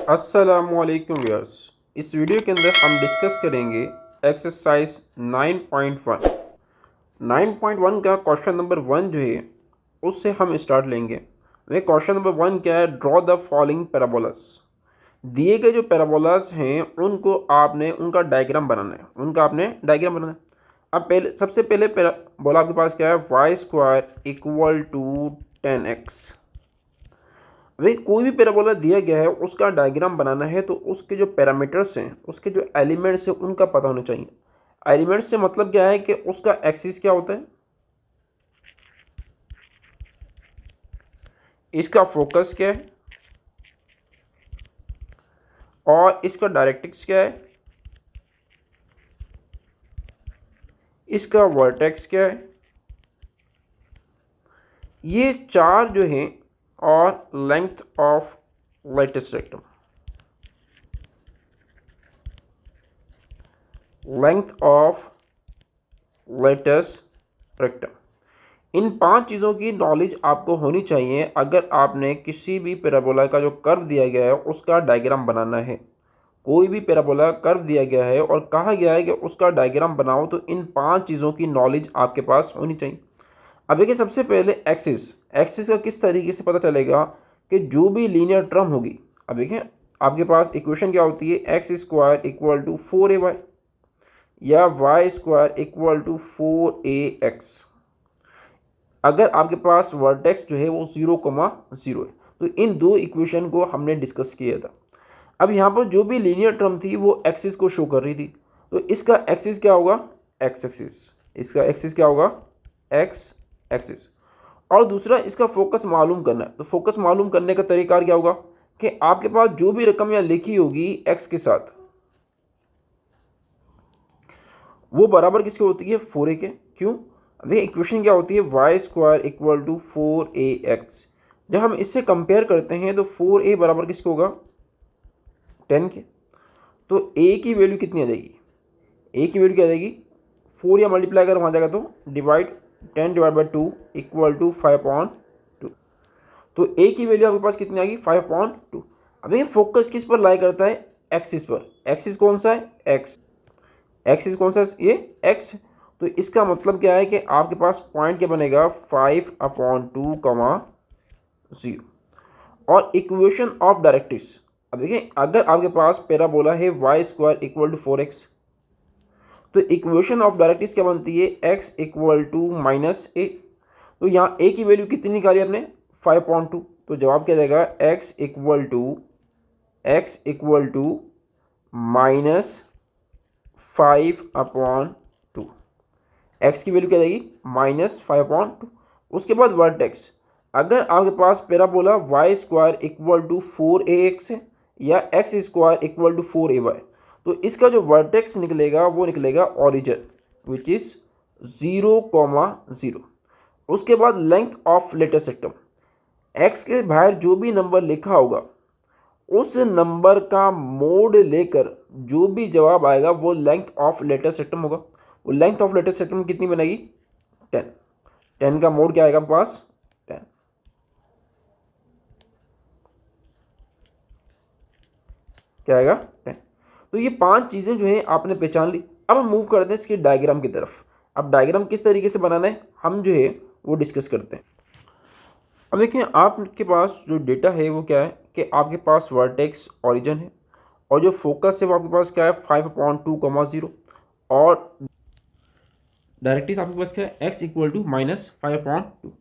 अस्सलामुअलैकुम व्यूअर्स। इस वीडियो के अंदर हम डिस्कस करेंगे एक्सरसाइज 9.1। 9.1 का क्वेश्चन नंबर 1 जो है उससे हम स्टार्ट लेंगे। वह क्वेश्चन नंबर 1 क्या है? Draw the following parabolas. दिए गए जो पैराबोलास हैं उनको आपने उनका डायग्राम बनाना है, अब पहले सबसे पहले पैराबोला आपके पास क्या है? Y square equal to 10x। भाई कोई भी पैराबोला दिया गया है उसका डायग्राम बनाना है तो उसके जो पैरामीटर्स हैं, उसके जो एलिमेंट्स हैं उनका पता होना चाहिए। एलिमेंट्स से मतलब क्या है कि उसका एक्सिस क्या होता है, इसका फोकस क्या है और इसका डायरेक्ट्रिक्स क्या है, इसका वर्टेक्स क्या है। ये चार जो हैं और लेंथ ऑफ लेटेस्ट रेक्टम, इन पांच चीज़ों की नॉलेज आपको होनी चाहिए अगर आपने किसी भी पैराबोला का जो कर्व दिया गया है उसका डायग्राम बनाना है। कोई भी पैराबोला कर्व दिया गया है और कहा गया है कि उसका डायग्राम बनाओ तो इन पांच चीज़ों की नॉलेज आपके पास होनी चाहिए। अब देखिए सबसे पहले एक्सिस का किस तरीके से पता चलेगा कि जो भी लीनियर टर्म होगी। अब देखिए आपके पास इक्वेशन क्या होती है? X square equal to 4ay या Y square equal to 4ax। अगर आपके पास वर्टेक्स जो है वो 0,0 है तो इन दो इक्वेशन को हमने डिस्कस किया था। अब यहाँ पर जो भी लीनियर टर्म थी वो एक्सिस को शो कर रही थी तो इसका एक्सिस क्या होगा? X axis. इसका एक्सिस क्या होगा? X axis. और दूसरा इसका फोकस मालूम करना है तो फोकस मालूम करने का तरीका क्या होगा कि आपके पास जो भी रकम यहाँ लिखी होगी एक्स के साथ वो बराबर किसके होती है? 4a के। क्यों? अभी इक्वेशन क्या होती है? Y square equal to 4ax। जब हम इससे कंपेयर करते हैं तो 4a बराबर किसके होगा? 10 के। तो a की वैल्यू कितनी आ जाएगी? a की वैल्यू क्या आ जाएगी? 4 या मल्टीप्लाई अगर वहाँ जाएगा तो divide 10 divide by 2 equal to 5/2। तो a की वैल्यू आपके पास कितनी आएगी? 5/2। अब ये फोकस किस पर लाई करता है? एक्सिस पर। एक्सिस कौन सा है? एक्स। एक्सिस कौन सा है? ये एक्स। तो इसका मतलब क्या है कि आपके पास पॉइंट क्या बनेगा? 5/2, 0। और इक्वेशन ऑफ डायरेक्ट्रिक्स, अब देखिए अगर आपके पास पैराबोला है Y square equal to 4x तो इक्वेशन ऑफ डायरेक्ट्रिक्स क्या बनती है? x equal to -a। तो यहाँ a की वैल्यू कितनी निकाली आपने? 5/2। तो जवाब क्या जाएगा? x equal to -5/2। x की वैल्यू क्या जाएगी? -5/2। उसके बाद वर्टेक्स, अगर आपके पास parabola Y square equal to 4ax है या x square equal to 4ay तो इसका जो वर्टेक्स निकलेगा वो निकलेगा ऑरिजिन विच इज़ 0,0। उसके बाद लेंथ ऑफ लेटेस्ट सेक्टम, एक्स के बाहर जो भी नंबर लिखा होगा उस नंबर का मोड लेकर जो भी जवाब आएगा वो लेंथ ऑफ लेटेस्ट सेक्टम होगा। वो लेंथ ऑफ लेटेस्ट सेक्टम कितनी बनेगी? 10। 10 का मोड क्या आएगा आपके पास? 10। क्या आएगा? 10। तो ये पांच चीज़ें जो हैं आपने पहचान ली। अब हम मूव करते हैं इसके डायग्राम की तरफ। अब डायग्राम किस तरीके से बनाना है हम जो है वो डिस्कस करते हैं। अब देखिए आपके पास जो डेटा है वो क्या है कि आपके पास वर्टेक्स ऑरिजिन है और जो फोकस है वो आपके पास क्या है? 5/2, 0। और डायरेक्ट्रिक्स आपके पास क्या है? x equal to -5/2।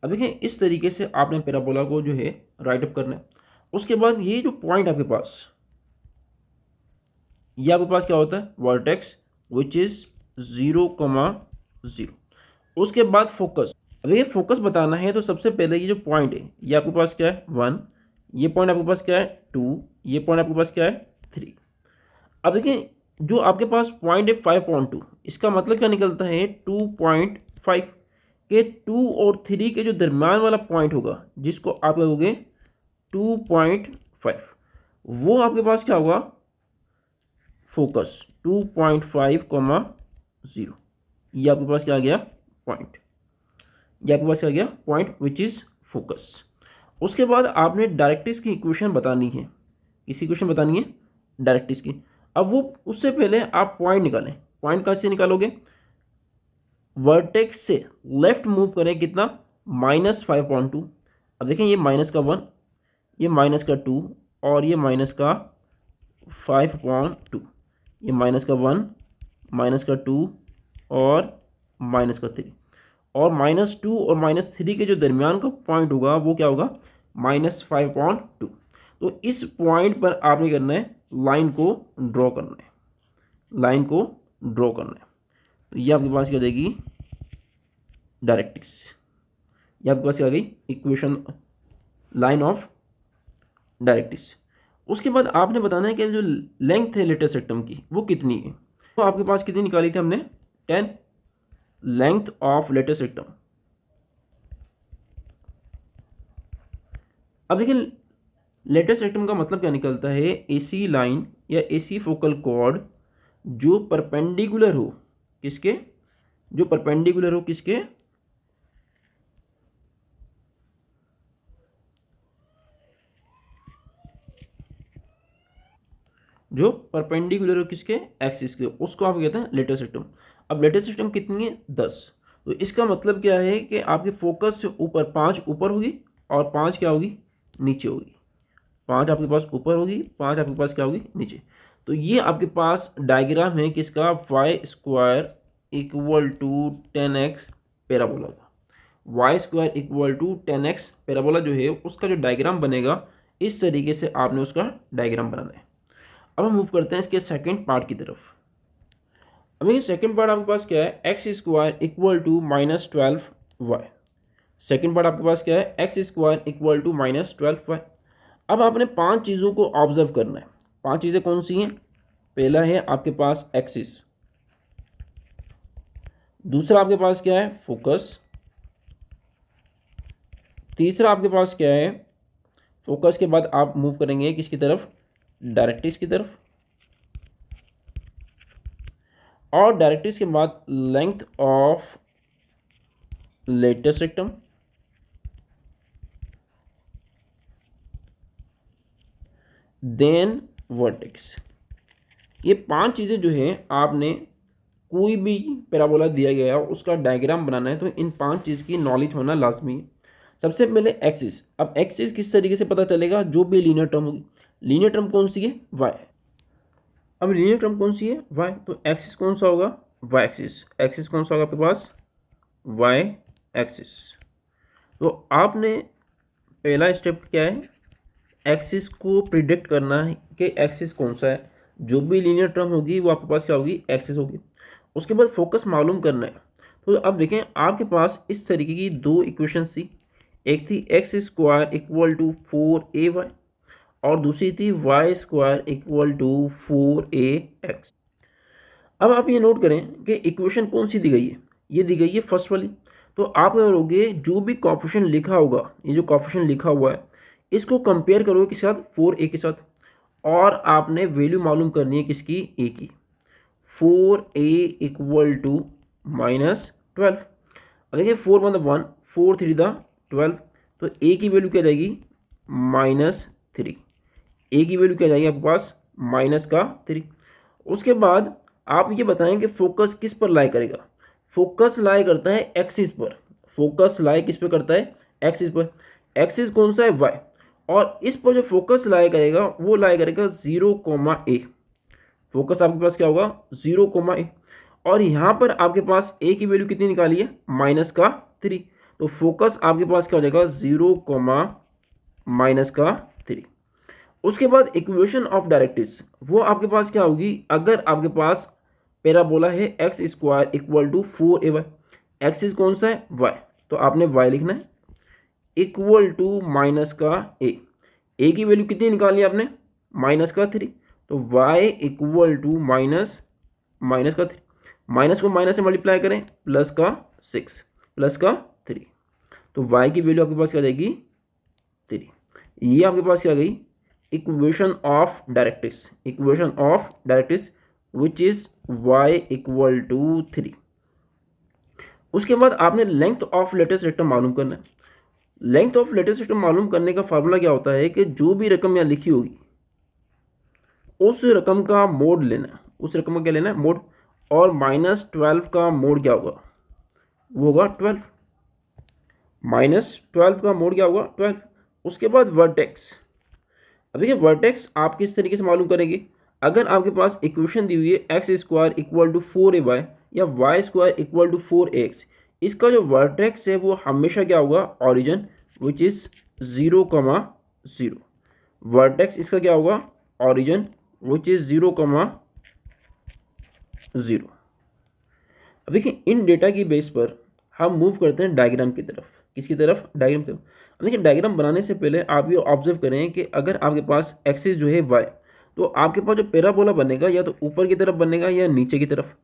अब देखिए इस तरीके से आपने पैराबोला को जो है राइट अप करना है। उसके बाद ये जो पॉइंट आपके पास, ये आपके पास क्या होता है? Vertex which is 0,0। उसके बाद फोकस, अब ये फोकस बताना है तो सबसे पहले ये जो पॉइंट है ये आपके पास क्या है? 1। ये पॉइंट आपके पास क्या है? 2। ये पॉइंट आपके पास क्या है? 3। अब देखिए जो आपके पास पॉइंट है 5/2 इसका मतलब क्या निकलता है? 2.5 के 2 और 3 के जो दरम्यान वाला पॉइंट होगा जिसको आप कहोगे 2.5 वो आपके पास क्या होगा? फोकस 2.5, 0। ये आपके पास क्या आ गया? पॉइंट। ये आपके पास क्या आ गया? Point which is focus. उसके बाद आपने डायरेक्ट्रिक्स की इक्वेशन बतानी है किसी क्वेश्चन बतानी है डायरेक्ट्रिक्स की। अब वो उससे पहले आप पॉइंट निकालें। पॉइंट कैसे निकालोगे? वर्टेक्स से लेफ्ट मूव करें कितना, -5.2। अब देखें ये -1, ये -2 और ये -5.2, ये -1, -2 और -3, और -2 और -3 के जो दरमियान का पॉइंट होगा वो क्या होगा, -5.2। तो इस पॉइंट पर आपने करना है लाइन को ड्रॉ करना है, लाइन को ड्रॉ करना है। तो ये आपके पास क्या जाएगी, डायरेक्ट्रिक्स। ये आपके पास क्या आ गई, इक्वेशन, लाइन ऑफ डायरेक्ट्रिक्स। उसके बाद आपने बताना है कि जो लेंथ है लेटेस्ट सेक्टम की वो कितनी है। तो आपके पास कितनी निकाली थी हमने, 10, लेंथ ऑफ लेटेस्ट सेक्टम। अब देखिए लेटेस्ट सेक्टम का मतलब क्या निकलता है, एसी लाइन या एसी फोकल कॉर्ड जो परपेंडिकुलर हो किसके, जो परपेंडिकुलर हो किसके, जो परपेंडिकुलर हो किसके, एक्सिस के, उसको आप कहते हैं लेटेस्ट सेक्टम। अब लेटेस्ट सेक्टम कितनी है, 10। तो इसका मतलब क्या है कि आपके फोकस से ऊपर 5 ऊपर होगी और 5 क्या होगी, नीचे होगी। 5 आपके पास ऊपर होगी, 5 आपके पास क्या होगी, नीचे। तो ये आपके पास डायग्राम है किसका, y² = 10x पैराबोला का। y² = 10x पैराबोला जो है उसका जो डायग्राम बनेगा, इस तरीके से आपने उसका डायग्राम बनाना है। अब हम मूव करते हैं इसके सेकंड पार्ट की तरफ। अब ये सेकंड पार्ट आपके पास क्या है, x² = -12y। सेकंड पार्ट आपके पास क्या है, x² = -12y। अब आपने 5 चीज़ों को ऑब्जर्व करना है। 5 चीज़ें कौन सी हैं, पहला है आपके पास एक्सिस, दूसरा आपके पास क्या है, फोकस, तीसरा आपके पास क्या है, फोकस के बाद आप मूव करेंगे किसकी तरफ, डायरेक्ट्रिक्स की तरफ, और डायरेक्ट्रिक्स के बाद length of latus rectum, then vertex. ये 5 चीज़ें जो है आपने कोई भी पैराबोला दिया गया है उसका डायग्राम बनाना है, तो इन 5 चीज़ की नॉलेज होना लाजमी है। सबसे पहले एक्सिस। अब एक्सिस किस तरीके से पता चलेगा, जो भी लीनियर टर्म होगी। लीनियर टर्म कौन सी है, वाई। अब लीनियर टर्म कौन सी है, वाई। तो एक्सिस कौन सा होगा, वाई एक्सिस। एक्सिस कौन सा होगा आपके पास, वाई एक्सिस। तो आपने पहला स्टेप क्या है, एक्सिस को प्रिडिक्ट करना है कि एक्सिस कौन सा है। जो भी लीनियर टर्म होगी वो आपके पास क्या होगी, एक्सिस होगी। उसके बाद फोकस मालूम करना है। तो अब देखें आपके पास इस तरीके की 2 इक्वेशन थी। एक थी x² = 4ay और दूसरी थी y² = 4ax। अब आप ये नोट करें कि इक्वेशन कौन सी दी गई है, ये दी गई है फर्स्ट वाली। तो आप करोगे जो भी कोफिशिएंट लिखा होगा, ये जो कोफिशिएंट लिखा हुआ है इसको कंपेयर करोगे किसके साथ, 4a के साथ, और आपने वैल्यू मालूम करनी है किसकी, a की। 4a = -12। अब देखिए 4 × 1, 4 3 12। तो a की वैल्यू क्या जाएगी, -3। a की वैल्यू क्या जाएगी आपके पास, -3। उसके बाद आप ये बताएं कि फोकस किस पर लाई करेगा। फोकस लाई करता है एक्सिस पर। फोकस लाई किस पर करता है, एक्सिस पर। एक्सिस कौन सा है, वाई। और इस पर जो फोकस लाई करेगा वो लाई करेगा 0, फोकस आपके पास क्या होगा, 0, और यहाँ पर आपके पास a की वैल्यू कितनी निकाली है, -3। तो फोकस आपके पास क्या हो जाएगा, 0, -3। उसके बाद इक्वेशन ऑफ डायरेक्ट्रिक्स वो आपके पास क्या होगी, अगर आपके पास पैराबोला है x² = 4ay। एक्सिस कौन सा है, y। तो आपने y लिखना है, इक्वल टू -a की वैल्यू कितनी निकाली आपने, -3। तो y = -3, माइनस को माइनस से मल्टीप्लाई करें, +6 +3। तो y की वैल्यू आपके पास क्या जाएगी, 3। ये आपके पास क्या गई, equation of directrix. Equation of directrix which is y = 3। उसके बाद आपने लेंथ ऑफ लेटेस्ट सेक्टम मालूम करना है। लेंथ ऑफ लेटेस्ट सेक्टम मालूम करने का फार्मूला क्या होता है कि जो भी रकम यहाँ लिखी होगी, उस रकम का मोड लेना है, उस रकम का क्या लेना है, मोड। और -12 का मोड क्या होगा, वो होगा 12। -12 का मोड क्या होगा, 12। उसके बाद वर्टेक्स। अब देखिए वर्टेक्स आप किस तरीके से मालूम करेंगे, अगर आपके पास इक्वेशन दी हुई है x² = 4ay या y² = 4ax, इसका जो वर्टेक्स है वो हमेशा क्या होगा, ऑरिजिन विच इज 0,0। वर्टेक्स इसका क्या होगा, ऑरिजिन विच इज 0,0। अब देखिए इन डेटा की बेस पर हम मूव करते हैं डायग्राम की तरफ। किसकी तरफ, डायग्राम की तरफ। अब देखिए डायग्राम बनाने से पहले आप ये ऑब्जर्व करें कि अगर आपके पास एक्सिस जो है y, तो आपके पास जो पैराबोला बनेगा या तो ऊपर की तरफ बनेगा या नीचे की तरफ।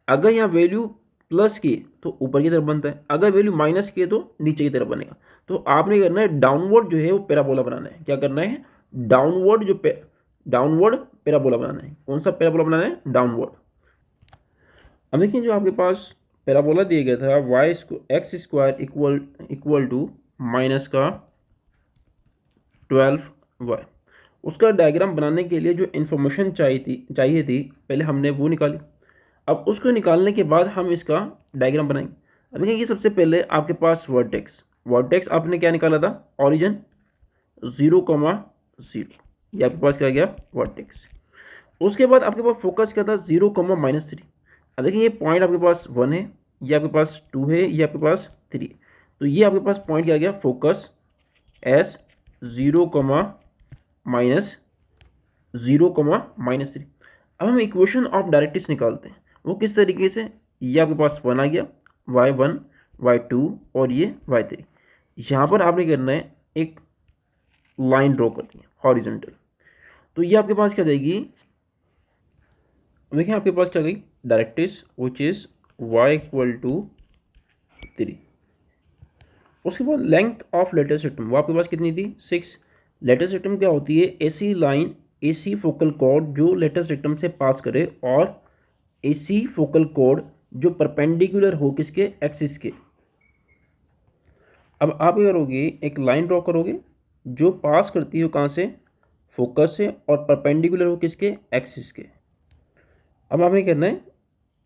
अगर यहाँ वैल्यू प्लस की तो ऊपर की तरफ बनता है, अगर वैल्यू माइनस की तो नीचे की तरफ बनेगा। तो आपने करना है डाउनवर्ड जो है वो पैराबोला बनाना है। क्या करना है, डाउनवर्ड पैराबोला बनाना है। कौन सा पैराबोला बनाना है, डाउनवर्ड। अब देखिए जो आपके पास पैराबोला दिया गया था x² इक्वल टू माइनस का 12y, उसका डायग्राम बनाने के लिए जो इन्फॉर्मेशन चाहिए थी पहले हमने वो निकाली। अब उसको निकालने के बाद हम इसका डायग्राम बनाएंगे। अब देखिए ये सबसे पहले आपके पास वर्टेक्स आपने क्या निकाला था, ऑरिजिन 0,0। ये आपके पास क्या गया, वर्टेक्स। उसके बाद आपके पास फोकस क्या था, 0,-3। अब देखिए ये पॉइंट आपके पास 1 है, ये आपके पास 2 है, ये आपके पास 3। तो ये आपके पास पॉइंट क्या गया, फोकस एस 0,-3। अब हम इक्वेशन ऑफ डायरेक्ट्रिक्स निकालते हैं। वो किस तरीके से, ये आपके पास 1 आ गया, y1 y2 और ये y3। यहाँ पर आपने करना है एक लाइन ड्रॉ करनी है हॉरिजॉन्टल। तो ये आपके पास क्या जाएगी, देखिए आपके पास क्या गई, डायरेक्ट्रिक्स विच इज y = 3। उसके बाद लेंथ ऑफ लेटर सिस्टम वो आपके पास कितनी थी, 6। लेटर सिस्टम क्या होती है, ऐसी लाइन, ऐसी फोकल कॉर्ड जो लेटर सिस्टम से पास करे और ऐसी फोकल कॉर्ड जो परपेंडिकुलर हो किसके, एक्सिस के। अब आप क्या करोगे, एक लाइन ड्रॉ करोगे जो पास करती हो कहाँ से, फोकस से, और परपेंडिकुलर हो किसके, एक्सिस के। अब आपने करना है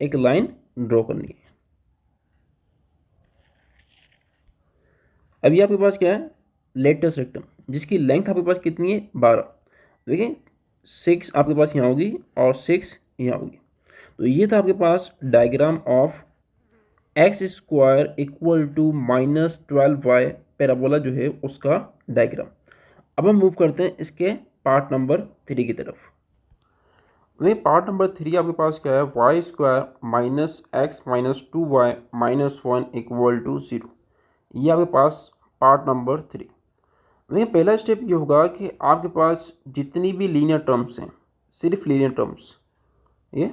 एक लाइन ड्रॉ करनी है। अभी आपके पास क्या है, लेटर सिस्टम जिसकी लेंथ आपके पास कितनी है, 12। देखिए 6 आपके पास यहाँ होगी और 6 यहाँ होगी। तो ये था आपके पास diagram of x² = -12y parabola जो है उसका डायग्राम। अब हम मूव करते हैं इसके पार्ट नंबर 3 की तरफ। नहीं, पार्ट नंबर 3 आपके पास क्या है, y² -x - 2y - 1 = 0। ये आपके पास पार्ट नंबर 3। देखिए पहला स्टेप ये होगा कि आपके पास जितनी भी लीनियर टर्म्स हैं, सिर्फ लीनियर टर्म्स, ये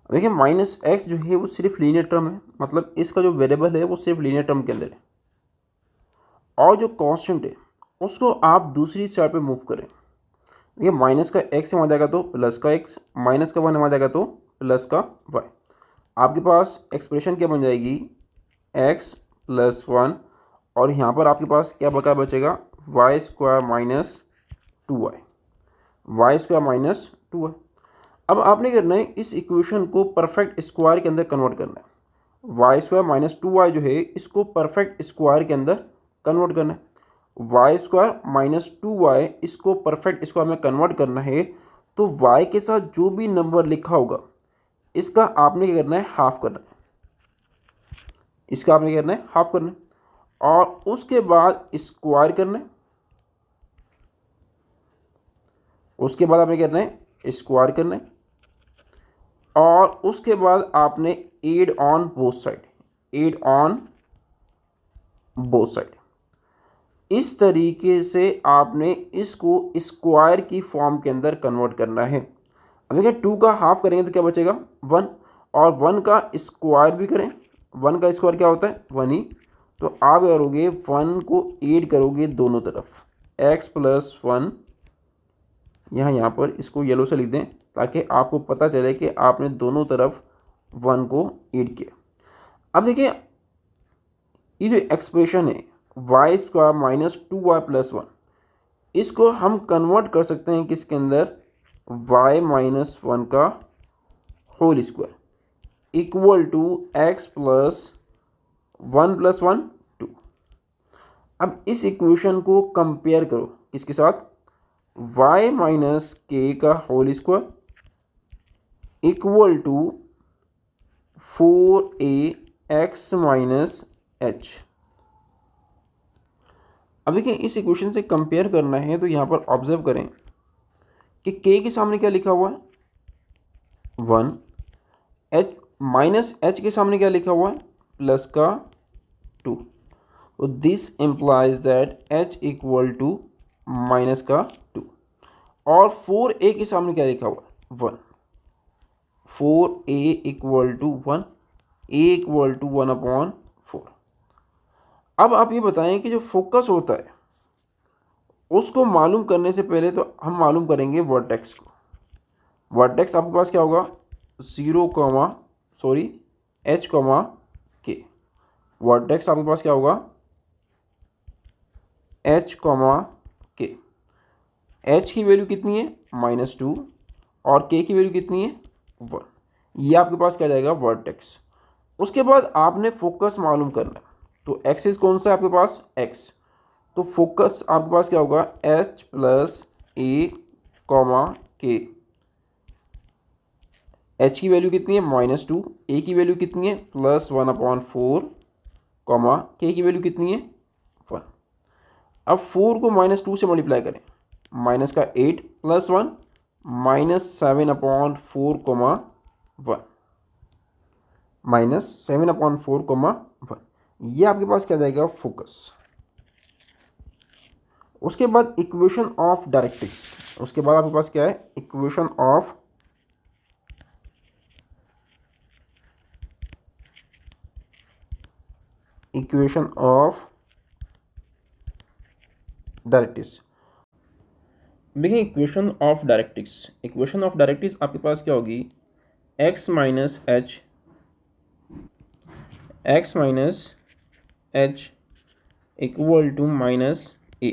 देखिए -x जो है वो सिर्फ लीनियर टर्म है, मतलब इसका जो वेरिएबल है वो सिर्फ लीनियर टर्म के अंदर है। और जो कांस्टेंट है उसको आप दूसरी साइड पे मूव करें। देखिए माइनस का x वहाँ जाएगा तो प्लस का x, माइनस का 1 वहाँ जाएगा तो प्लस का y। आपके पास एक्सप्रेशन क्या बन जाएगी, x + 1, और यहाँ पर आपके पास क्या बचेगा, y² - 2y, y² - 2y। अब आपने करना है इस इक्वेशन को परफेक्ट स्क्वायर के अंदर कन्वर्ट करना है। y² - 2y जो है इसको परफेक्ट स्क्वायर के अंदर कन्वर्ट करना है। y² - 2y इसको परफेक्ट स्क्वायर में कन्वर्ट करना है। तो y के साथ जो भी नंबर लिखा होगा इसका आपने क्या करना है, हाफ करना है। इसका आपने क्या करना है, हाफ करना है, और उसके बाद स्क्वायर करना है। उसके बाद आपने करना है स्क्वायर करना है, और उसके बाद आपने एड ऑन बोथ साइड। इस तरीके से आपने इसको स्क्वायर की फॉर्म के अंदर कन्वर्ट करना है। अब देखिए 2 का हाफ करेंगे तो क्या बचेगा, 1, और 1 का स्क्वायर भी करें, 1 का स्क्वायर क्या होता है, 1 ही। तो आप करोगे 1 को ऐड करोगे दोनों तरफ, x + 1, यहाँ पर इसको येलो से लिख दें ताकि आपको पता चले कि आपने दोनों तरफ 1 को ऐड किया। अब देखिए ये जो एक्सप्रेशन है y² - 2y + 1, इसको हम कन्वर्ट कर सकते हैं किसके अंदर, y माइनस 1 का whole square equal to x plus 1 plus 1 2। अब इस इक्वेशन को कंपेयर करो किसके साथ, y माइनस के का whole square equal to 4ax minus h। अब देखिए इस इक्वेशन से कंपेयर करना है तो यहाँ पर ऑब्जर्व करें कि k के सामने क्या लिखा हुआ है 1, h माइनस h के सामने क्या लिखा हुआ है प्लस का 2। तो this implies that h equal to minus का 2 और 4a के सामने क्या लिखा हुआ है 1, 4a equal to 1, a equal to 1/4। अब आप ये बताएं कि जो फोकस होता है उसको मालूम करने से पहले तो हम मालूम करेंगे वर्टेक्स को। वर्टेक्स आपके पास क्या होगा 0, h, k। वर्टेक्स आपके पास क्या होगा h, k। h की वैल्यू कितनी है -2 और k की वैल्यू कितनी है 1। ये आपके पास क्या जाएगा वर्टेक्स। उसके बाद आपने फोकस मालूम करना है। तो एक्सिस कौन सा है आपके पास x, तो फोकस आपके पास क्या होगा h plus a, k। h की वैल्यू कितनी है -2, a की वैल्यू कितनी है +1/4, k की वैल्यू कितनी है 1। अब 4 को -2 से मल्टीप्लाई करें, माइनस का 8 प्लस 1 -7/4, 1, -7/4, 1। ये आपके पास क्या जाएगा फोकस। उसके बाद इक्वेशन ऑफ डायरेक्ट्रिक्स। उसके बाद आपके पास क्या है इक्वेशन ऑफ डायरेक्ट्रिक्स। देखिए इक्वेशन ऑफ डायरेक्ट्रिक्स आपके पास क्या होगी x minus h equal to -a।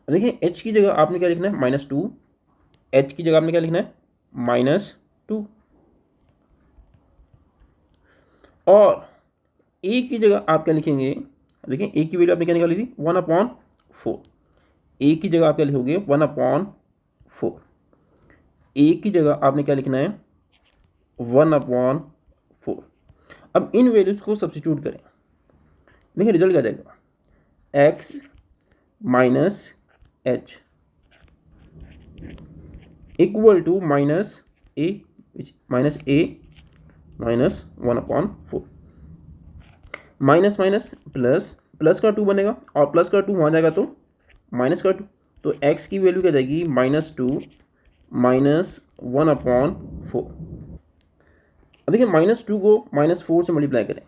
देखिए h की जगह आपने क्या लिखना है -2, h की जगह आपने क्या लिखना है -2 और a की जगह आप क्या लिखेंगे। देखिए a की वैल्यू आपने क्या निकाली थी 1/4। a की जगह आप क्या लिखोगे 1/4। a की जगह आपने क्या लिखना है 1/4। अब इन वैल्यूज को सब्स्टिट्यूट करें, देखिए रिजल्ट क्या जाएगा x minus h equal to -a -1/4। Minus minus plus, plus का 2 बनेगा और प्लस का 2 वहाँ जाएगा तो माइनस का 2। तो x की वैल्यू क्या जाएगी -2 -1/4। अब देखिए -2 को -4 से मल्टीप्लाई करें,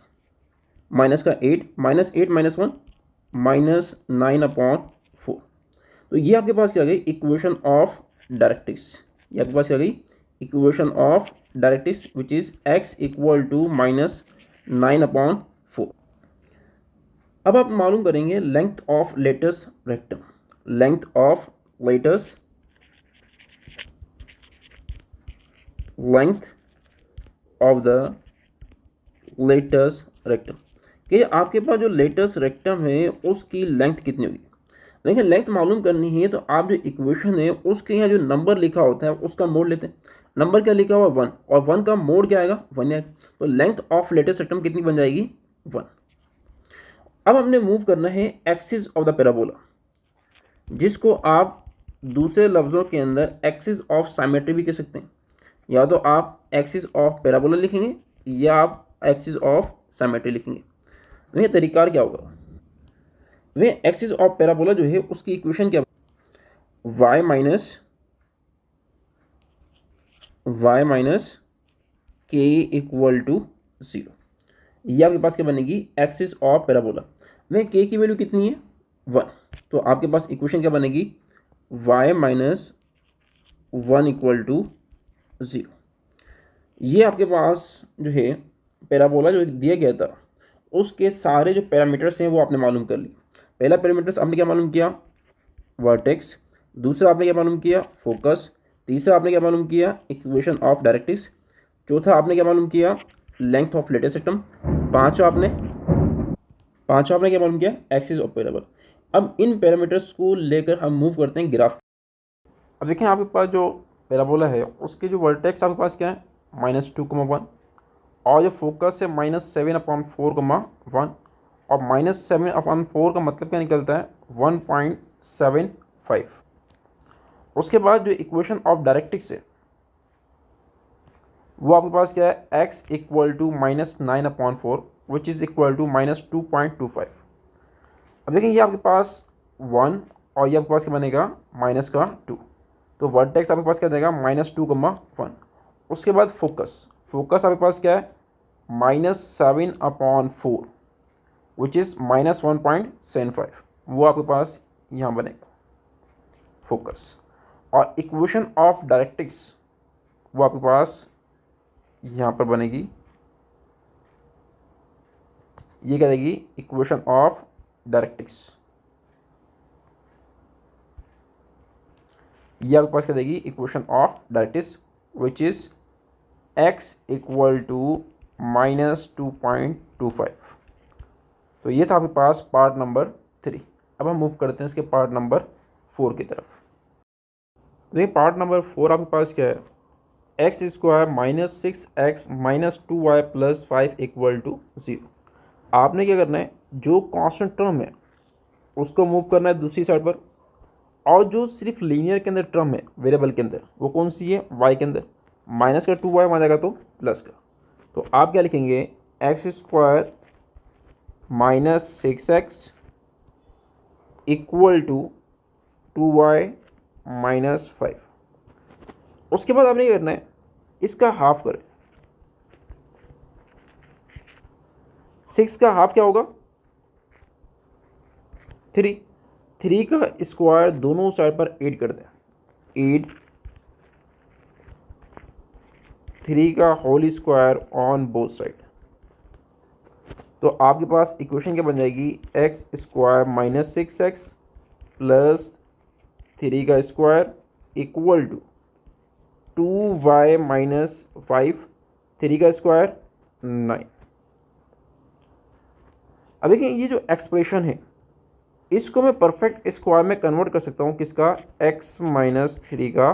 माइनस का 8 -8 -1 -9/4। तो ये आपके पास क्या आ गई इक्वेशन ऑफ डायरेक्ट्रिक्स। ये आपके पास क्या आ गई equation of directrix which is x equal to -9/4। अब आप मालूम करेंगे length of latus rectum. Length of the latus rectum कि आपके पास जो लेटस रेक्टम है उसकी लेंथ कितनी होगी। देखिए लेंथ मालूम करनी है तो आप जो इक्वेशन है उसके यहाँ जो नंबर लिखा होता है उसका मोड लेते हैं। नंबर क्या लिखा हुआ 1 और 1 का मोड क्या आएगा 1 आएगा। तो लेंथ ऑफ लेटस रेक्टम कितनी बन जाएगी 1। अब हमने मूव करना है एक्सिस ऑफ द पैराबोला, जिसको आप दूसरे लफ्ज़ों के अंदर एक्सिस ऑफ साइमेट्री भी कह सकते हैं। या तो आप एक्सिस ऑफ पैराबोला लिखेंगे या आप एक्सिस ऑफ साइमेट्री लिखेंगे। तो ये तरीका क्या होगा, वे एक्सिस ऑफ पैराबोला जो है उसकी इक्वेशन क्या y minus k equal to 0। ये आपके पास क्या बनेगी एक्सिस ऑफ पैराबोला में k की वैल्यू कितनी है 1। तो आपके पास इक्वेशन क्या बनेगी y माइनस 1 इक्वल टू 0। ये आपके पास जो है पैराबोला जो दिया गया था उसके सारे जो पैरामीटर्स हैं वो आपने मालूम कर लिए। पहला पैरामीटर्स आपने क्या मालूम किया वर्टेक्स, दूसरा आपने क्या मालूम किया फोकस, तीसरा आपने क्या मालूम किया, इक्वेशन ऑफ डायरेक्ट्रिक्स। चौथा आपने क्या मालूम किया, लेंथ ऑफ लेटेस्ट सिस्टम। पांचवा आपने क्या मालूम किया, एक्सिस ऑफ पैराबोला। अब इन पैरामीटर्स को लेकर हम मूव करते हैं ग्राफ। अब देखें आपके पास जो पैराबोला है उसके जो वर्टेक्स आपके पास क्या है, -2,1, और जो फोकस है -7/4,1, और -7/4 का मतलब क्या निकलता है, 1.75। उसके बाद जो इक्वेशन ऑफ डायरेक्ट्रिक्स है वो आपके पास क्या है, x = -9/4 which is equal to -2.25। अब देखें ये आपके पास 1 और ये आपके पास क्या बनेगा, -2, तो वर्टेक्स आपके पास क्या देगा, -2,1। उसके बाद फोकस आपके पास क्या है, -7/4 विच इज़ -1.75, वो आपके पास यहाँ बनेगा फोकस। और इक्वेशन ऑफ डायरेक्ट्रिक्स वो आपके पास यहाँ पर बनेगी, ये क्या देगी, इक्वेशन ऑफ डायरेक्ट्रिक्स, ये आपके पास क्या देगी, equation of directrix which is x = -2.25। तो ये था आपके पास पार्ट नंबर 3। अब हम मूव करते हैं इसके पार्ट नंबर 4 की तरफ। देखिए पार्ट नंबर 4 आपके पास क्या है, x² -6x - 2y + 5 = 0। आपने क्या करना है, जो कांस्टेंट टर्म है उसको मूव करना है दूसरी साइड पर, और जो सिर्फ लीनियर के अंदर टर्म है वेरिएबल के अंदर वो कौन सी है, y के अंदर, माइनस का 2y आ जाएगा तो प्लस का। तो आप क्या लिखेंगे, x² -6x = 2y - 5। उसके बाद आपने क्या करना है, इसका हाफ करें। 6 का हाफ क्या होगा, 3। 3 का स्क्वायर दोनों साइड पर 8 कर दें, 8। 3 का whole square on both side. तो आपके पास इक्वेशन क्या बन जाएगी, x² -6x + 3 का स्क्वायर = 2y - 5, 3 का स्क्वायर 9। अब देखिए ये जो एक्सप्रेशन है इसको मैं परफेक्ट स्क्वायर में कन्वर्ट कर सकता हूँ, किसका, x - 3 का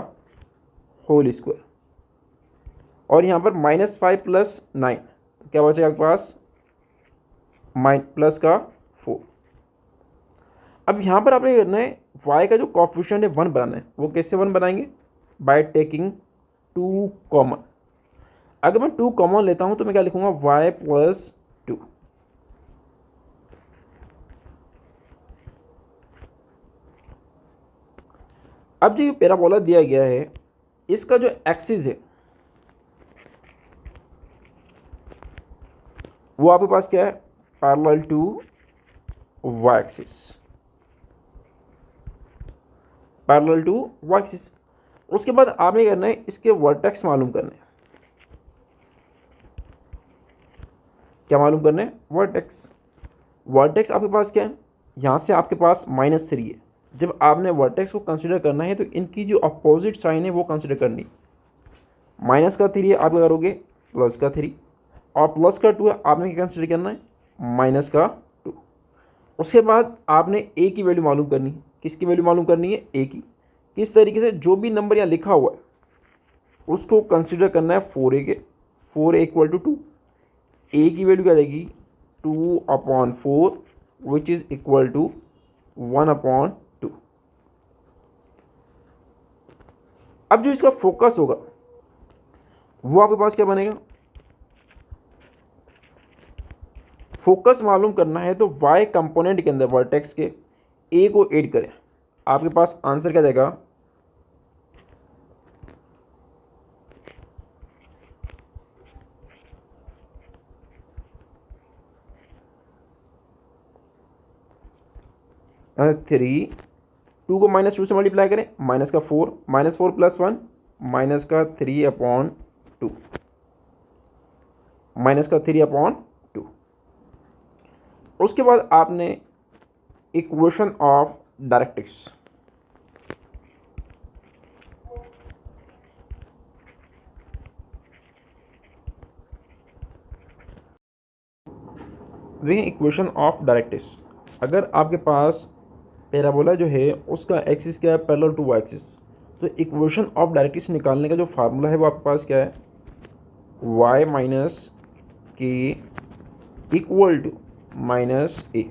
होल स्क्वायर, और यहाँ पर -5 + 9 क्या बचेगा आपके पास, प्लस का 4। अब यहाँ पर आपने करना है y का जो कोफिशिएंट है 1 बनाना है। वो कैसे 1 बनाएंगे, बाय टेकिंग 2 कॉमन। अगर मैं 2 कॉमन लेता हूँ तो मैं क्या लिखूँगा, y + 2। अब जो पैराबोला दिया गया है इसका जो एक्सिस है वो आपके पास क्या है, parallel to y axis, parallel to y axis. उसके बाद आपने करना है इसके वर्टेक्स मालूम करने हैं। क्या मालूम करना है, वर्टेक्स। वर्टेक्स आपके पास क्या है, यहाँ से आपके पास -3 है। जब आपने वर्टेक्स को कंसीडर करना है तो इनकी जो अपोजिट साइन है वो कंसीडर करनी। -3 है, आप क्या करोगे, +3, और +2 है, आपने क्या कंसीडर करना है, -2। उसके बाद आपने a की वैल्यू मालूम करनी है। किसकी वैल्यू मालूम करनी है, a की। किस तरीके से, जो भी नंबर यहाँ लिखा हुआ है उसको कंसीडर करना है 4a के, 4a = 2। a की वैल्यू क्या जाएगी, 2/4 विच इज़ इक्वल टू 1/2। अब जो इसका फोकस होगा वो आपके पास क्या बनेगा, फोकस मालूम करना है तो y कंपोनेंट के अंदर वर्टेक्स के a को ऐड करें, आपके पास आंसर क्या जाएगा, थ्री। 2 को -2 से मल्टीप्लाई करें, -4, -4 + 1 -3/2, -3/2। उसके बाद आपने इक्वेशन ऑफ डायरेक्ट्रिक्स, देखिए इक्वेशन ऑफ डायरेक्ट्रिक्स, अगर आपके पास पैराबोला जो है उसका एक्सिस क्या है, पैरेलल टू वाई एक्सिस, तो इक्वेशन ऑफ डायरेक्ट्रिक्स निकालने का जो फार्मूला है वो आपके पास क्या है, y minus K equal to minus A.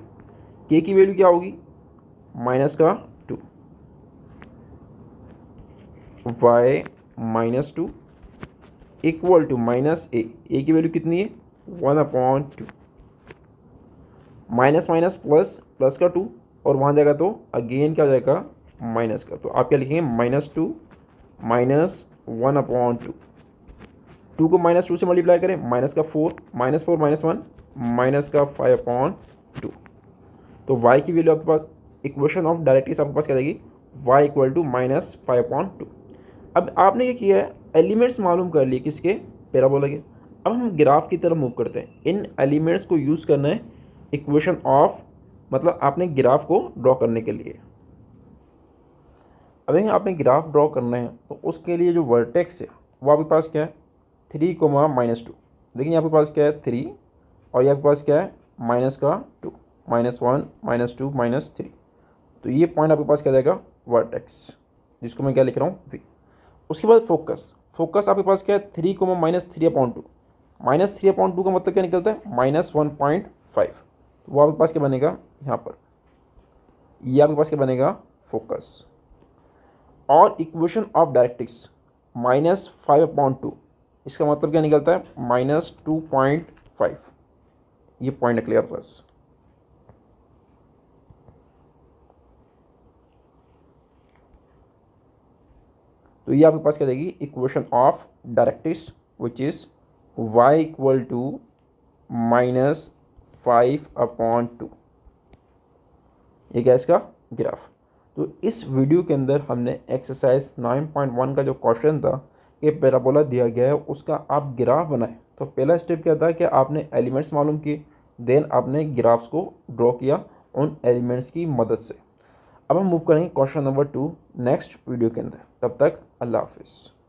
K की वैल्यू क्या होगी, माइनस का 2, y minus 2 equal to minus A की वैल्यू कितनी है, 1/2, माइनस माइनस प्लस, प्लस का 2 और वहाँ जाएगा तो अगेन क्या हो जाएगा, माइनस का, तो आप क्या लिखेंगे, -2 माइनस 1/2, 2 को -2 से मल्टीप्लाई करें, माइनस का 4, -4 -1 माइनस का 5/2, तो y की वैल्यू आपके पास, इक्वेशन ऑफ डायरेक्ट्रिक्स आपके पास क्या जाएगी, y इक्वल टू -5/2। अब आपने क्या किया है, एलिमेंट्स मालूम कर लिए किसके, पैराबोला के। अब हम ग्राफ की तरफ मूव करते हैं। इन एलिमेंट्स को यूज़ करना है इक्वेशन ऑफ, मतलब आपने ग्राफ को ड्रॉ करने के लिए। अब आपने ग्राफ ड्रॉ करना है तो उसके लिए जो वर्टेक्स है वो आपके पास क्या है, 3, -2। देखिए आपके पास क्या है, 3 और ये आपके पास क्या है, माइनस का 2, -1 -2 -3, तो ये पॉइंट आपके पास क्या जाएगा, वर्टेक्स, जिसको मैं क्या लिख रहा हूँ, वी। उसके बाद फोकस, फोकस आपके पास क्या है, 3, -3/2, -3/2 का मतलब क्या निकलता है, -1.5, तो वो आपके पास क्या बनेगा यहाँ पर, ये आपके पास क्या बनेगा, फोकस। और इक्वेशन ऑफ डायरेक्ट्रिक्स -5/2, इसका मतलब क्या निकलता है, -2.5, ये पॉइंट निकलेगा आपके पास। तो ये आपके पास क्या जाएगी, equation of directrix which is y equal to -5/2, ये क्या है इसका ग्राफ। तो इस वीडियो के अंदर हमने एक्सरसाइज 9.1 का जो क्वेश्चन था कि पैराबोला दिया गया है उसका आप ग्राफ बनाए, तो पहला स्टेप क्या था कि आपने एलिमेंट्स मालूम किए, देन आपने ग्राफ्स को ड्रॉ किया उन एलिमेंट्स की मदद से। अब हम मूव करेंगे क्वेश्चन नंबर 2 नेक्स्ट वीडियो के अंदर। तब तक अल्लाह हाफिज़।